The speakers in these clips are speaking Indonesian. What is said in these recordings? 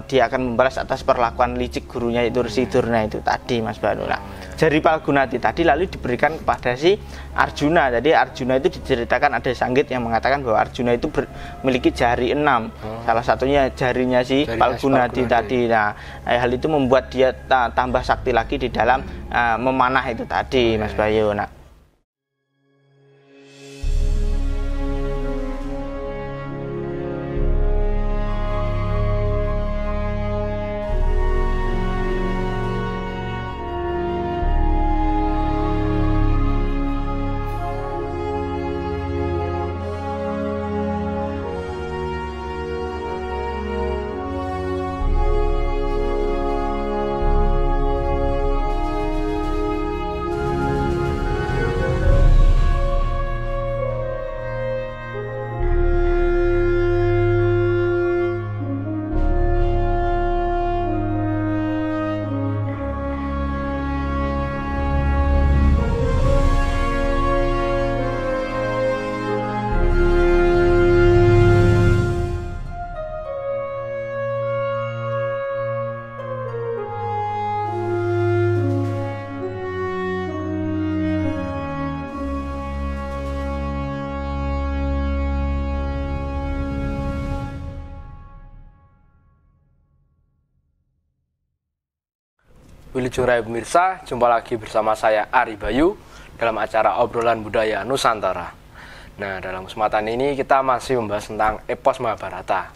dia akan membalas atas perlakuan licik gurunya itu Resi Durna itu tadi Mas Bayu. Nah, jari Palgunati tadi lalu diberikan kepada si Arjuna. Jadi Arjuna itu diceritakan ada sanggit yang mengatakan bahwa Arjuna itu memiliki jari 6. Salah satunya jarinya si Palgunati tadi. Nah, hal itu membuat dia tambah sakti lagi di dalam memanah itu tadi Mas Bayu. Nah, Wilujeng Rayu pemirsa, jumpa lagi bersama saya Ari Bayu dalam acara Obrolan Budaya Nusantara. Nah, dalam kesempatan ini kita masih membahas tentang epos Mahabharata.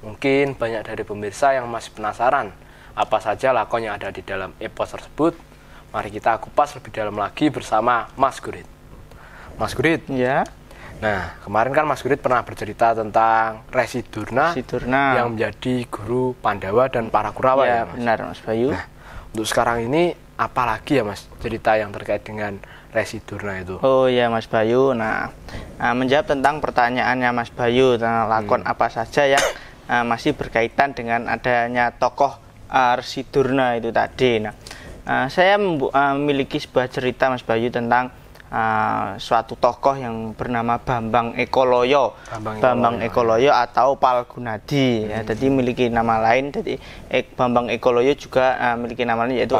Mungkin banyak dari pemirsa yang masih penasaran apa saja lakon yang ada di dalam epos tersebut. Mari kita kupas lebih dalam lagi bersama Mas Gurit. Mas Gurit, ya. Nah, kemarin kan Mas Gurit pernah bercerita tentang Resi Durna yang menjadi guru Pandawa dan para Kurawa. Ya, benar Mas Bayu. Nah, untuk sekarang ini apa lagi ya Mas cerita yang terkait dengan Resi Durna itu? Oh ya Mas Bayu. Nah, menjawab tentang pertanyaannya Mas Bayu tentang lakon apa saja yang masih berkaitan dengan adanya tokoh Resi Durna itu tadi. Nah, saya memiliki sebuah cerita Mas Bayu tentang suatu tokoh yang bernama Bambang Ekoloyo. Bambang Ekoloyo atau Palgunadi. Ya, jadi memiliki nama lain. Jadi Bambang Ekoloyo juga memiliki nama lain yaitu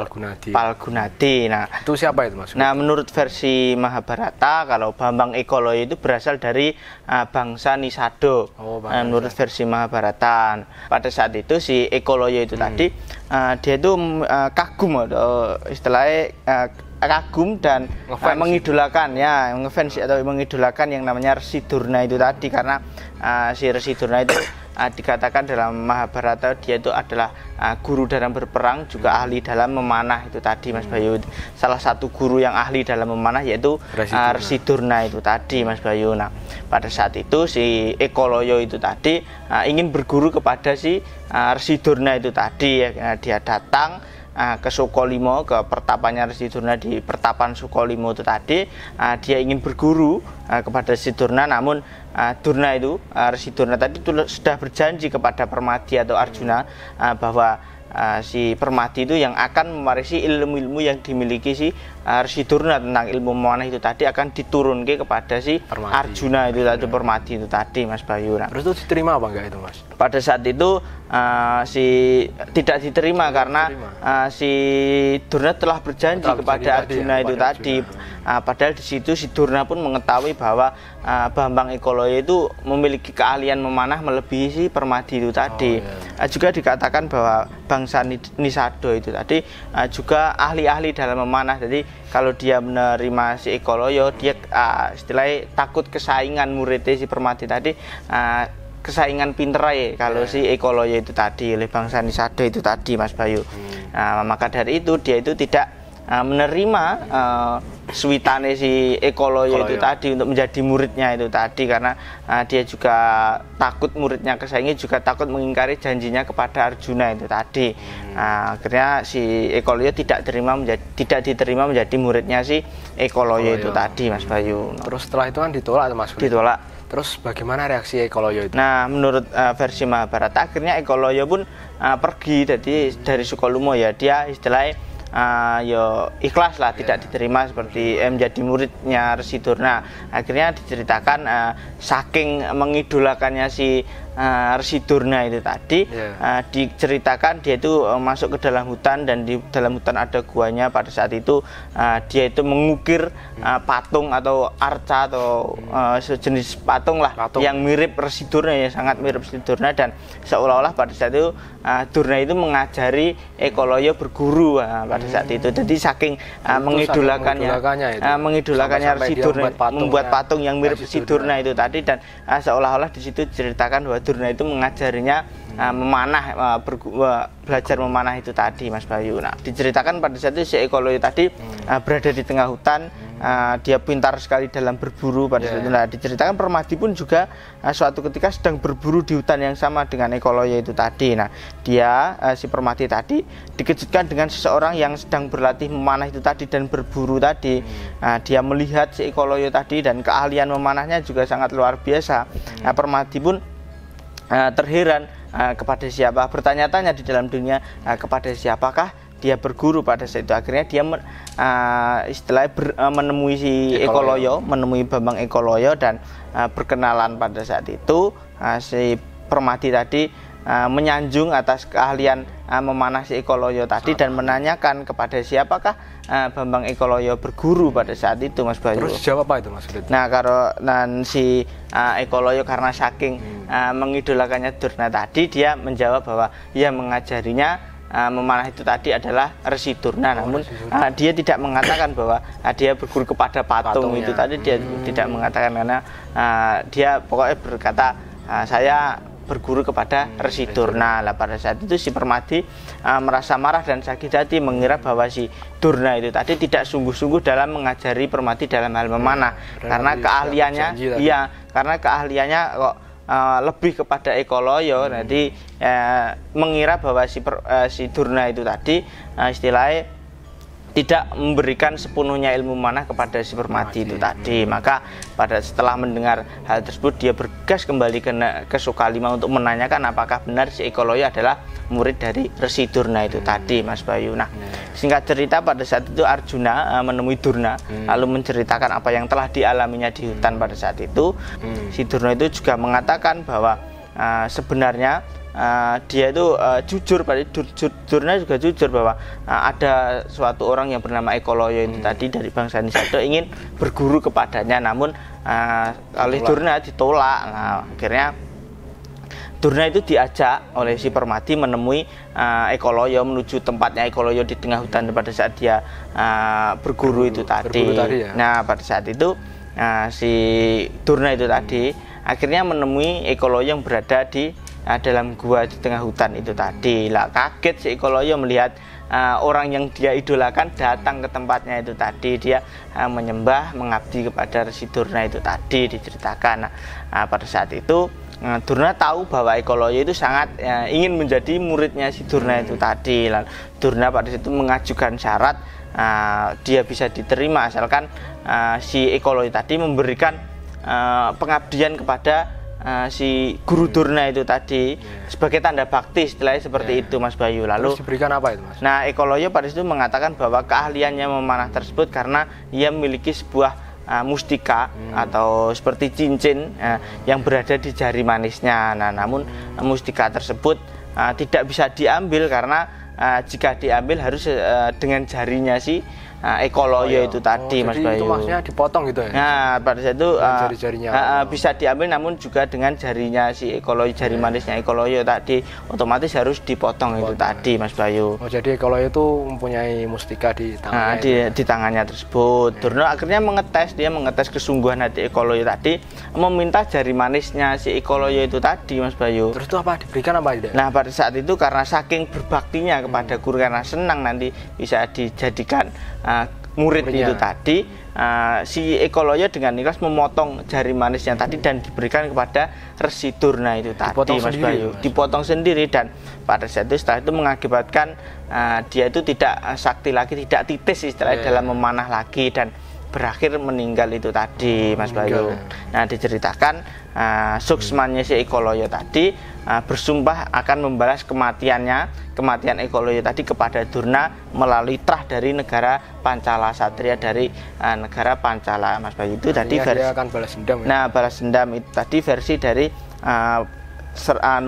Palgunadi. Nah, itu siapa itu Mas? Nah, menurut versi Mahabharata, kalau Bambang Ekoloyo itu berasal dari bangsa Nisado. Menurut versi Mahabharata. Pada saat itu si Ekoloyo itu tadi dia itu kagum atau istilahnya kagum dan mengidolakan ya, ngefans atau mengidolakan yang namanya Resi Durna itu tadi, karena si Resi Durna itu dikatakan dalam Mahabharata dia itu adalah guru dalam berperang, juga ahli dalam memanah itu tadi Mas Bayu. Salah satu guru yang ahli dalam memanah yaitu Resi Durna itu tadi Mas Bayu. Nah, pada saat itu si Ekoloyo itu tadi ingin berguru kepada si Resi Durna itu tadi ya. Dia datang ke Sukolimo, ke pertapannya Resi Durna di pertapan Sukolimo itu tadi. Dia ingin berguru kepada Resi Durna, namun Durna itu, Resi Durna tadi sudah berjanji kepada Permadi atau Arjuna bahwa si Permadi itu yang akan mewarisi ilmu-ilmu yang dimiliki si Resi Durna tentang ilmu memanah itu tadi akan diturunkan kepada si Arjuna itu tadi, Permadi itu tadi Mas Bayu. Nah, terus itu diterima apa enggak itu Mas? Pada saat itu tidak diterima karena si Durna telah berjanji kepada Arjuna itu tadi. Padahal di situ si Durna pun mengetahui bahwa Bambang Ekoloyo itu memiliki keahlian memanah melebihi si Permadi itu tadi. Juga dikatakan bahwa bangsa Nisado itu tadi juga ahli-ahli dalam memanah. Jadi kalau dia menerima si Ekoloyo, dia istilahnya takut kesaingan muridnya si Permadi tadi, kesaingan pinter ya kalau si Ekoloyo itu tadi oleh bangsa Nisado itu tadi Mas Bayu. Maka dari itu dia itu tidak menerima suwitane si Ekoloyo itu tadi untuk menjadi muridnya itu tadi, karena dia juga takut muridnya kesaingi, juga takut mengingkari janjinya kepada Arjuna itu tadi. Akhirnya si Ekoloyo tidak diterima menjadi muridnya si Ekoloyo itu tadi Mas Bayu. Terus setelah itu kan ditolak Mas? Ditolak. Terus bagaimana reaksi Ekoloyo itu? Nah, menurut versi Mahabharata akhirnya Ekoloyo pun pergi dari Sukolimo ya. Dia istilahnya ikhlas lah, tidak diterima seperti menjadi muridnya Resi Durna. Akhirnya diceritakan saking mengidolakannya si Resi Durna itu tadi diceritakan dia itu masuk ke dalam hutan, dan di dalam hutan ada guanya. Pada saat itu dia itu mengukir patung atau arca atau sejenis patung lah yang mirip Resi Durna, yang sangat mirip Resi Durna, dan seolah-olah pada saat itu Durna itu mengajari Eko Loyo berguru pada saat itu. Jadi saking mengidolakannya Resi Durna, membuat patung yang mirip Resi Durna itu tadi, dan seolah-olah di situ diceritakan bahwa Durna itu mengajarinya memanah, belajar memanah itu tadi, Mas Bayu. Nah, diceritakan pada saat itu si Eko Loyo tadi berada di tengah hutan, dia pintar sekali dalam berburu pada saat itu. Nah, diceritakan Permadi pun juga suatu ketika sedang berburu di hutan yang sama dengan Eko Loyo itu tadi. Nah, dia si Permadi tadi dikejutkan dengan seseorang yang sedang berlatih memanah itu tadi dan berburu tadi. Dia melihat si Eko Loyo tadi dan keahlian memanahnya juga sangat luar biasa. Permadi pun terheran kepada siapa, bertanya-tanya di dalam dunia kepada siapakah dia berguru. Pada saat itu akhirnya dia menemui si Eko Loyo, menemui Bambang Eko Loyo, dan berkenalan. Pada saat itu si Permadi tadi menyanjung atas keahlian memanah si Eko Loyo tadi dan menanyakan kepada siapakah Bambang Eko Loyo berguru pada saat itu, Mas Bayu. Terus jawab apa itu, Mas? Nah, si Eko Loyo karena saking mengidolakannya Durna tadi, dia menjawab bahwa ia mengajarinya memanah itu tadi adalah Resi Durna. Namun dia tidak mengatakan bahwa dia berguru kepada patung itu tadi. Dia tidak mengatakan, karena dia pokoknya berkata saya berguru kepada Resi Durna. Lah pada saat itu si Permadi merasa marah dan sakit hati, mengira bahwa si Durna itu tadi tidak sungguh-sungguh dalam mengajari Permadi dalam hal memanah, karena keahliannya kok lebih kepada Eko Loyo. Nanti mengira bahwa si Durna itu tadi istilahnya tidak memberikan sepenuhnya ilmu manah kepada si Permadi itu tadi. Maka setelah mendengar hal tersebut, dia bergegas kembali ke Sukalima untuk menanyakan apakah benar si Eko Loyo adalah murid dari Resi Durna itu tadi, Mas Bayu. Nah, singkat cerita pada saat itu Arjuna menemui Durna, lalu menceritakan apa yang telah dialaminya di hutan pada saat itu. Si Durna itu juga mengatakan bahwa sebenarnya dia itu jujur, Durna juga jujur bahwa ada suatu orang yang bernama Eko Loyo itu tadi dari bangsa Nisado ingin berguru kepadanya, namun oleh Durna ditolak. Nah, akhirnya Durna itu diajak oleh si Permadi menemui Eko Loyo, menuju tempatnya Eko Loyo di tengah hutan pada saat dia berguru itu tadi. Nah, pada saat itu si Durna itu tadi akhirnya menemui Eko Loyo yang berada di dalam gua di tengah hutan itu tadi. Lah kaget si Eko Loyo melihat orang yang dia idolakan datang ke tempatnya itu tadi. Dia menyembah, mengabdi kepada Resi Durna itu tadi, diceritakan. Nah, pada saat itu Durna tahu bahwa Eko Loyo itu sangat ingin menjadi muridnya si Durna itu tadi. Lalu Durna pada situ mengajukan syarat dia bisa diterima asalkan si Eko Loyo tadi memberikan pengabdian kepada si Guru Durna itu tadi sebagai tanda bakti, istilahnya seperti itu, Mas Bayu. Lalu terus diberikan apa itu, Mas? Nah, Eko Loyo pada situ mengatakan bahwa keahliannya memanah tersebut karena ia memiliki sebuah mustika atau seperti cincin yang berada di jari manisnya. Nah, namun mustika tersebut tidak bisa diambil karena jika diambil harus dengan jarinya si Eko Loyo itu tadi, Mas Bayu. Itu maksudnya dipotong gitu ya? Nah, pada saat itu jari-jarinya bisa diambil, namun juga dengan jarinya si Eko Loyo, jari manisnya Eko Loyo tadi, otomatis harus dipotong itu tadi, Mas Bayu. Oh, jadi Eko Loyo itu mempunyai mustika di tangannya? Di tangannya tersebut. Durna akhirnya mengetes kesungguhan hati Eko Loyo tadi, meminta jari manisnya si Eko Loyo itu tadi, Mas Bayu. Terus itu apa? Diberikan apa tidak? Nah, pada saat itu karena saking berbaktinya kepada guru, karena senang nanti bisa dijadikan murid itu tadi, si Eko Loyo dengan ikhlas memotong jari manisnya tadi dan diberikan kepada Resi Durna itu tadi, Mas Bayu. Dipotong sendiri, dan pada saat itu setelah itu mengakibatkan dia itu tidak sakti lagi, tidak titis istilahnya dalam memanah lagi, dan berakhir meninggal itu tadi, Mas Bayu. Nah, diceritakan suksmannya si Eko Loyo tadi bersumpah akan membalas kematian Eko Loyo tadi kepada Durna melalui trah dari negara Pancala, Satria dari negara Pancala, Mas Bayu. Itu tadi versi akan balas dendam ya? Nah, balas dendam itu tadi versi dari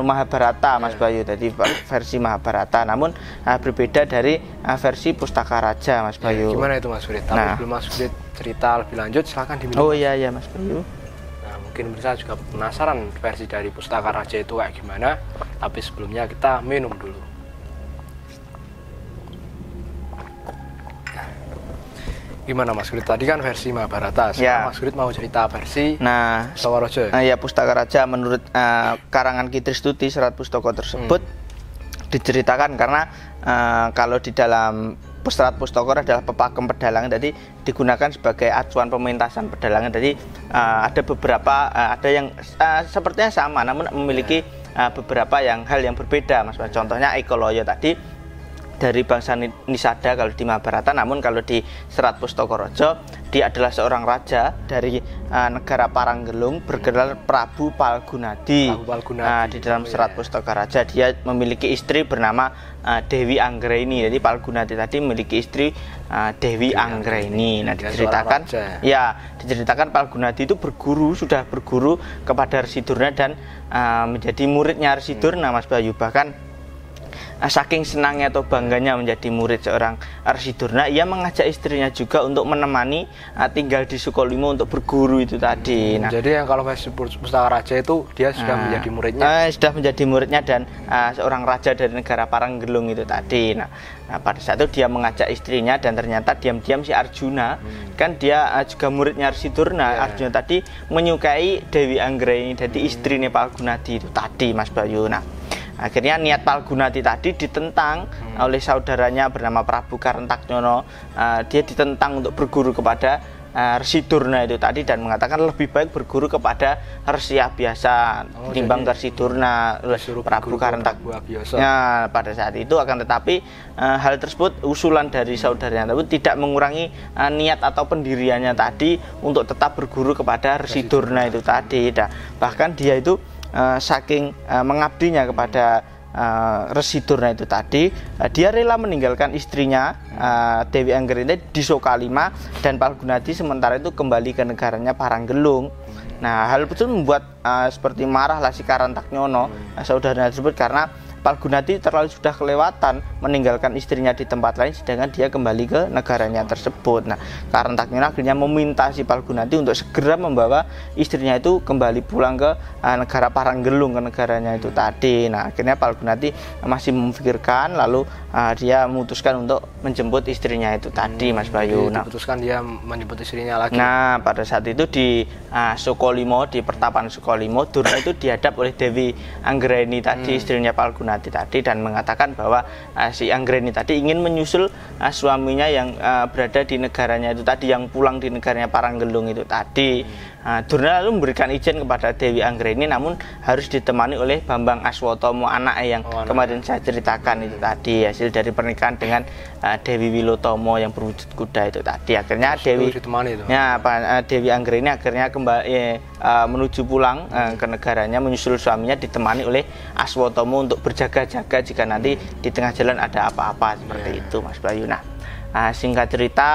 Mahabharata Mas Bayu, jadi versi Mahabharata, namun berbeda dari versi Pustaka Raja Mas Bayu. Gimana itu Mas Surit? Tapi belum Mas Surit cerita lebih lanjut, silahkan diminum. Oh iya Mas Bayu. Nah, mungkin pemirsa juga penasaran versi dari Pustaka Raja itu kayak gimana, tapi sebelumnya kita minum dulu. Gimana Mas Surit? Tadi kan versi Mahabharata, sekarang Mas Surit mau cerita versi Pustaka Raja. Ya, Pustaka Raja menurut karangan Ki Tristuti Serat Pustaka tersebut diceritakan karena kalau di dalam Serat Pustaka adalah pepakem pedalangan, jadi digunakan sebagai acuan pementasan pedalangan. Jadi ada beberapa ada yang sepertinya sama, namun memiliki beberapa hal yang berbeda Mas. Contohnya Ekoloyo tadi dari bangsa Nisada kalau di Mahabharata, namun kalau di Serat Pustaka Raja dia adalah seorang raja dari negara Paranggelung bergelar Prabu Palgunadi. Di dalam Serat Pustaka Raja dia memiliki istri bernama Dewi Anggraini. Jadi Palgunadi tadi memiliki istri Dewi Anggraini. Nah, diceritakan Palgunadi itu sudah berguru kepada Resi-Durna dan menjadi muridnya Resi-Durna Mas Bayu. Bahkan saking senangnya atau bangganya menjadi murid seorang Resi-Durna, ia mengajak istrinya juga untuk menemani tinggal di Sukolimo untuk berguru itu tadi. Jadi yang kalau versi Pustaka Raja itu dia sudah menjadi muridnya. Sudah menjadi muridnya dan seorang raja dari negara Paranggelung itu tadi. Nah, pada saat itu dia mengajak istrinya dan ternyata diam-diam si Arjuna, kan dia juga muridnya Resi-Durna. Arjuna tadi menyukai Dewi Anggraini, jadi istrinya Palgunadi itu tadi Mas Bayu. Nah, akhirnya niat Palgunadi tadi ditentang oleh saudaranya bernama Prabu Karentaknyono. Dia ditentang untuk berguru kepada Resi-Durna itu tadi dan mengatakan lebih baik berguru kepada Resi Abhyasa ketimbang Resi-Durna Prabu Karentaknyono. Ya, pada saat itu akan tetapi hal tersebut, usulan dari saudaranya tersebut tidak mengurangi niat atau pendiriannya tadi untuk tetap berguru kepada Resi-Durna itu tadi. Bahkan dia itu saking mengabdinya kepada Resi-Durna itu tadi, dia rela meninggalkan istrinya Dewi Anggraini di Sokalima dan Palgunadi sementara itu kembali ke negaranya Paranggelung. Nah, hal itu membuat seperti marahlah si Karentaknyono saudaranya tersebut karena Palgunadi terlalu sudah kelewatan meninggalkan istrinya di tempat lain sedangkan dia kembali ke negaranya tersebut. Nah, Karentaknyono akhirnya meminta si Palgunadi untuk segera membawa istrinya itu kembali pulang ke negara Paranggelung, ke negaranya itu tadi. Nah, akhirnya Palgunadi masih memikirkan, lalu dia memutuskan untuk menjemput istrinya itu tadi Mas Bayu. Diputuskan dia menjemput istrinya lagi. Nah, pada saat itu di Sukolimo, di pertapan Sukolimo, Durna itu dihadap oleh Dewi Anggraini tadi, istrinya Palgunadi tadi, dan mengatakan bahwa si Anggraini tadi ingin menyusul suaminya yang berada di negaranya itu tadi, yang pulang di negaranya Paranggelung itu tadi. Durna lalu memberikan izin kepada Dewi Anggraini, namun harus ditemani oleh Bambang Aswatomo, anak yang kemarin saya ceritakan itu tadi, hasil dari pernikahan dengan Dewi Wilotomo yang berwujud kuda itu tadi. Akhirnya Dewi Anggraini akhirnya kembali menuju pulang ke negaranya, menyusul suaminya ditemani oleh Aswatomo untuk berjaga-jaga jika nanti di tengah jalan ada apa-apa seperti itu Mas Bayu. Nah, singkat cerita,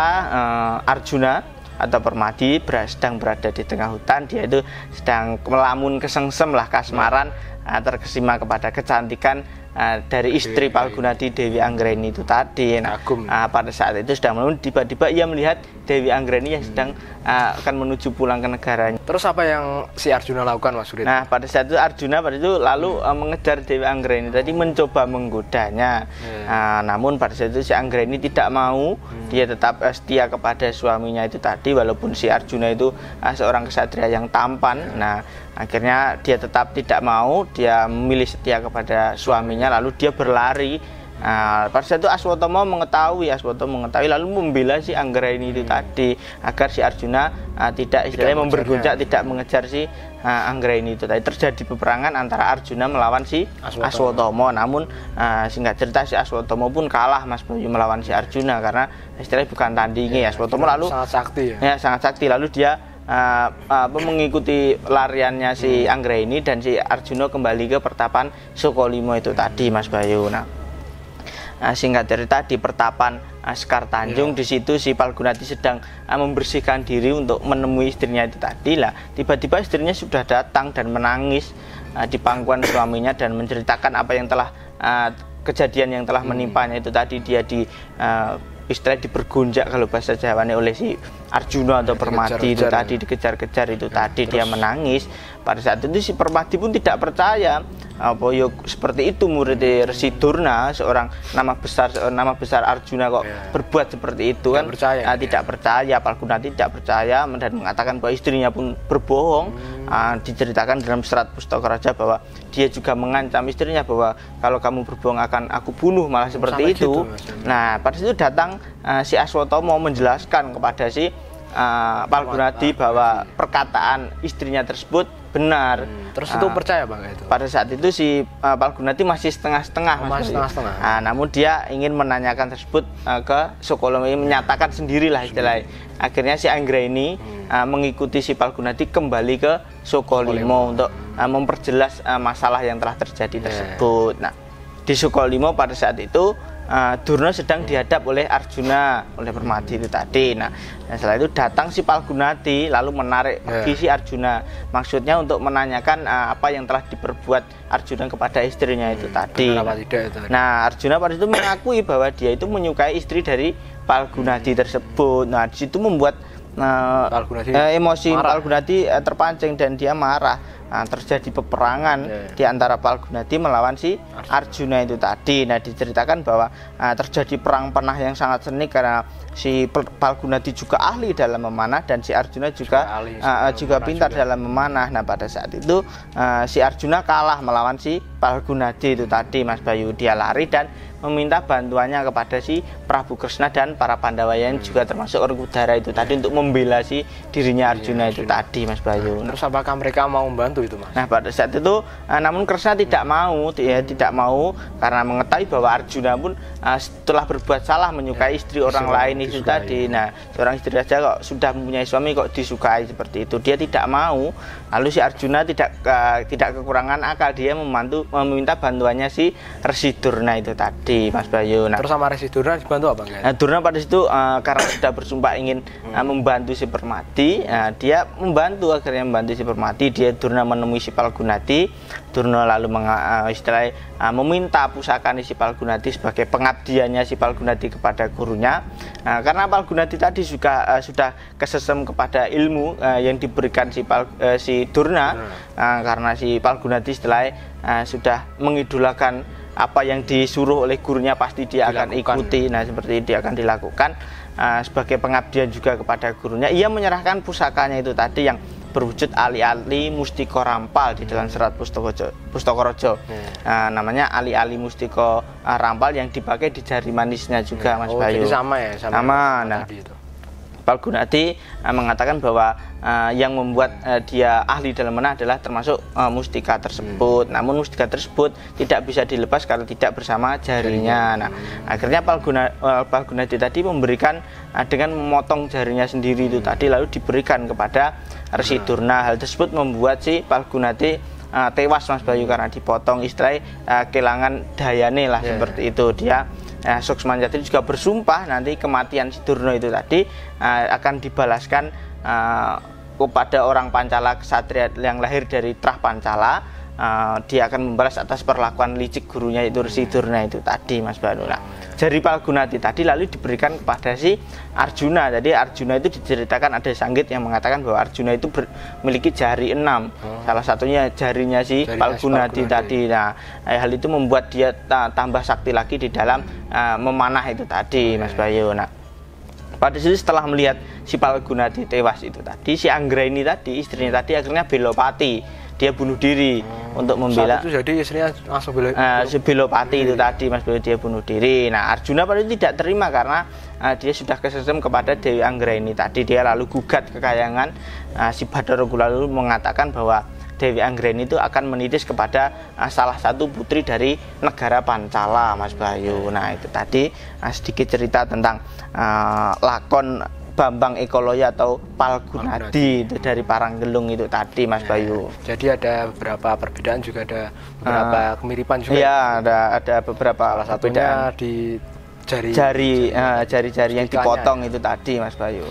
Arjuna atau Permadi sedang berada di tengah hutan. Dia itu sedang melamun kesengsem lah, kasmaran, terkesima kepada kecantikan dari istri Palgunadi Dewi Anggraini itu tadi. Nah, pada saat itu sedang melamun, tiba-tiba ia melihat Dewi Anggraini yang sedang akan menuju pulang ke negaranya. Terus apa yang si Arjuna lakukan Mas Surit? Nah, pada saat itu Arjuna lalu mengejar Dewi Anggraini tadi, mencoba menggodanya. Namun pada saat itu si Anggraini tidak mau. Dia tetap setia kepada suaminya itu tadi, walaupun si Arjuna itu seorang ksatria yang tampan. Nah, akhirnya dia tetap tidak mau, dia memilih setia kepada suaminya, lalu dia berlari. Pada saat itu Aswatomo mengetahui lalu membela si Anggraini itu tadi agar si Arjuna tidak memberguncak, tidak mengejar si Anggraini itu tadi. Terjadi peperangan antara Arjuna melawan si Aswatomo. Namun singkat cerita si Aswatomo pun kalah Mas Bayu melawan si Arjuna karena istilahnya bukan tandingi. Aswatomo lalu sangat sakti, lalu dia mengikuti lariannya si Anggraini dan si Arjuna kembali ke pertapan Sukolimo itu tadi Mas Bayu. Singkat cerita di pertapan Sekar Tanjung, di situ si Palgunadi sedang membersihkan diri untuk menemui istrinya itu tadi lah. Tiba-tiba istrinya sudah datang dan menangis di pangkuan suaminya dan menceritakan apa yang telah kejadian yang telah menimpanya itu tadi. Dia istilahnya dipergonjak kalau bahasa Jawanya oleh si Arjuna atau Permadi itu tadi, dikejar-kejar itu tadi. Dia menangis. Pada saat itu si Permadi pun tidak percaya apa yuk seperti itu murid Resi Durna, seorang nama besar Arjuna kok berbuat seperti itu kan. Tidak percaya, Palgunati tidak percaya dan mengatakan bahwa istrinya pun berbohong. Diceritakan dalam serat Pustaka Raja bahwa dia juga mengancam istrinya bahwa kalau kamu berbohong akan aku bunuh, malah seperti itu. Nah, pada situ datang si Aswatama menjelaskan kepada si Palgunati bahwa perkataan istrinya tersebut benar. Terus itu percaya Bang itu? Pada saat itu si Palgunati masih setengah-setengah. Namun dia ingin menanyakan tersebut ke Sukolo, menyatakan sendirilah istilahnya. Akhirnya si Anggraini mengikuti si Palgunati kembali ke Sukolimo untuk memperjelas masalah yang telah terjadi tersebut. Nah, di Sukolimo pada saat itu Durna sedang dihadap oleh Arjuna, oleh Permadi itu tadi. Nah, setelah itu datang si Palgunati lalu menarik pergi si Arjuna. Maksudnya untuk menanyakan apa yang telah diperbuat Arjuna kepada istrinya itu tadi. Nah, Arjuna pada itu mengakui bahwa dia itu menyukai istri dari Palgunati tersebut. Nah, di situ membuat emosi Palgunati terpancing dan dia marah. Terjadi peperangan di antara Palgunati melawan si Arjuna itu tadi. Nah, diceritakan bahwa terjadi perang panah yang sangat sengit karena si Palgunati juga ahli dalam memanah dan si Arjuna juga pintar dalam memanah. Nah, pada saat itu si Arjuna kalah melawan si Palgunati itu tadi, Mas Bayu. Dia lari dan meminta bantuannya kepada si Prabu Kresna dan para Pandawa yang juga termasuk Werkudara itu tadi untuk membela si dirinya Arjuna itu tadi, Mas Bayu. Terus apakah mereka mau membantu itu, Mas? Nah, pada saat itu namun Kresna tidak mau, dia tidak mau karena mengetahui bahwa Arjuna pun setelah berbuat salah menyukai istri orang lain itu tadi. Nah, seorang istri saja kok sudah mempunyai suami kok disukai seperti itu. Dia tidak mau. Lalu si Arjuna tidak kekurangan akal, dia meminta bantuannya si Resi Durna itu tadi, Mas Bayu. Nah, terus sama Resi Durna dibantu apa enggak? Nah, Durna pada situ karena sudah bersumpah ingin membantu si Permadi, dia akhirnya membantu si Permadi. Durna menemui si Palgunati. Durna lalu meminta pusaka si Palgunati sebagai pengabdiannya si Palgunati kepada gurunya. Karena Palgunati tadi juga sudah kesesem kepada ilmu yang diberikan si Durna, karena si Palgunati sudah mengidolakan apa yang disuruh oleh gurunya pasti dia akan ikuti. Nah, seperti itu dia akan dilakukan sebagai pengabdian juga kepada gurunya. Ia menyerahkan pusakanya itu tadi yang berwujud ali-ali Mustika Rampal di dalam serat Pustaka Raja. Namanya ali-ali Mustika Rampal yang dipakai di jari manisnya juga, Mas Bayu. Jadi sama ya? Sama. Nah, Palgunati mengatakan bahwa yang membuat dia ahli dalam menah adalah termasuk mustika tersebut. Namun mustika tersebut tidak bisa dilepas kalau tidak bersama jarinya. Nah, akhirnya Palgunati tadi memberikan dengan memotong jarinya sendiri itu tadi lalu diberikan kepada Resi Durna. Hal tersebut membuat si Palgunati tewas, Mas Bayu, karena dipotong istilahnya kehilangan dayane lah seperti itu. Dia Suksmanjati juga bersumpah nanti kematian si Durna itu tadi akan dibalaskan kepada orang Pancala, kesatria yang lahir dari Trah Pancala. Dia akan membalas atas perlakuan licik gurunya itu Resi Durna itu tadi, Mas Banu. Nah, jari Palgunati tadi lalu diberikan kepada si Arjuna. Jadi Arjuna itu diceritakan ada sanggit yang mengatakan bahwa Arjuna itu memiliki jari 6. Salah satunya jarinya si Palgunati tadi. Nah, hal itu membuat dia tambah sakti lagi di dalam memanah itu tadi, Mas Bayu. Nah, pada situ setelah melihat si Palgunati tewas itu tadi, si Anggraini tadi, istrinya tadi akhirnya belopati. Dia bunuh diri untuk membela. Saat itu jadi istrinya langsung si Belopati itu tadi, Mas Bayu, dia bunuh diri. Nah, Arjuna pada itu tidak terima karena dia sudah kesesem kepada Dewi Anggraini tadi. Dia lalu gugat kekayangan. Si Badaragula lalu mengatakan bahwa Dewi Anggraini itu akan menitis kepada salah satu putri dari negara Pancala, Mas Bayu. Nah, itu tadi sedikit cerita tentang lakon Bambang Ekoloya atau Palgunadi itu dari Paranggelung itu tadi, Mas Bayu. Jadi ada beberapa perbedaan juga, ada beberapa kemiripan juga. Iya, ada beberapa. Salah satunya di jari-jari yang dipotong itu tadi, Mas Bayu.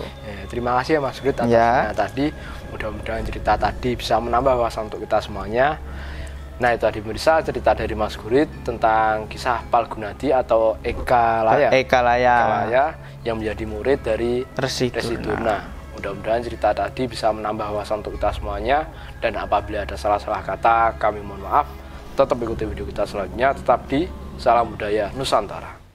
Terima kasih ya Mas Grit atas tadi. Mudah-mudahan cerita tadi bisa menambah wawasan untuk kita semuanya. Nah, itu tadi pemirsa cerita dari Mas Gurit tentang kisah Palgunadi atau Eka Laya yang menjadi murid dari Resi Durna. Mudah-mudahan cerita tadi bisa menambah wawasan untuk kita semuanya, dan apabila ada salah-salah kata kami mohon maaf. Tetap ikuti video kita selanjutnya, tetap di Salam Budaya Nusantara.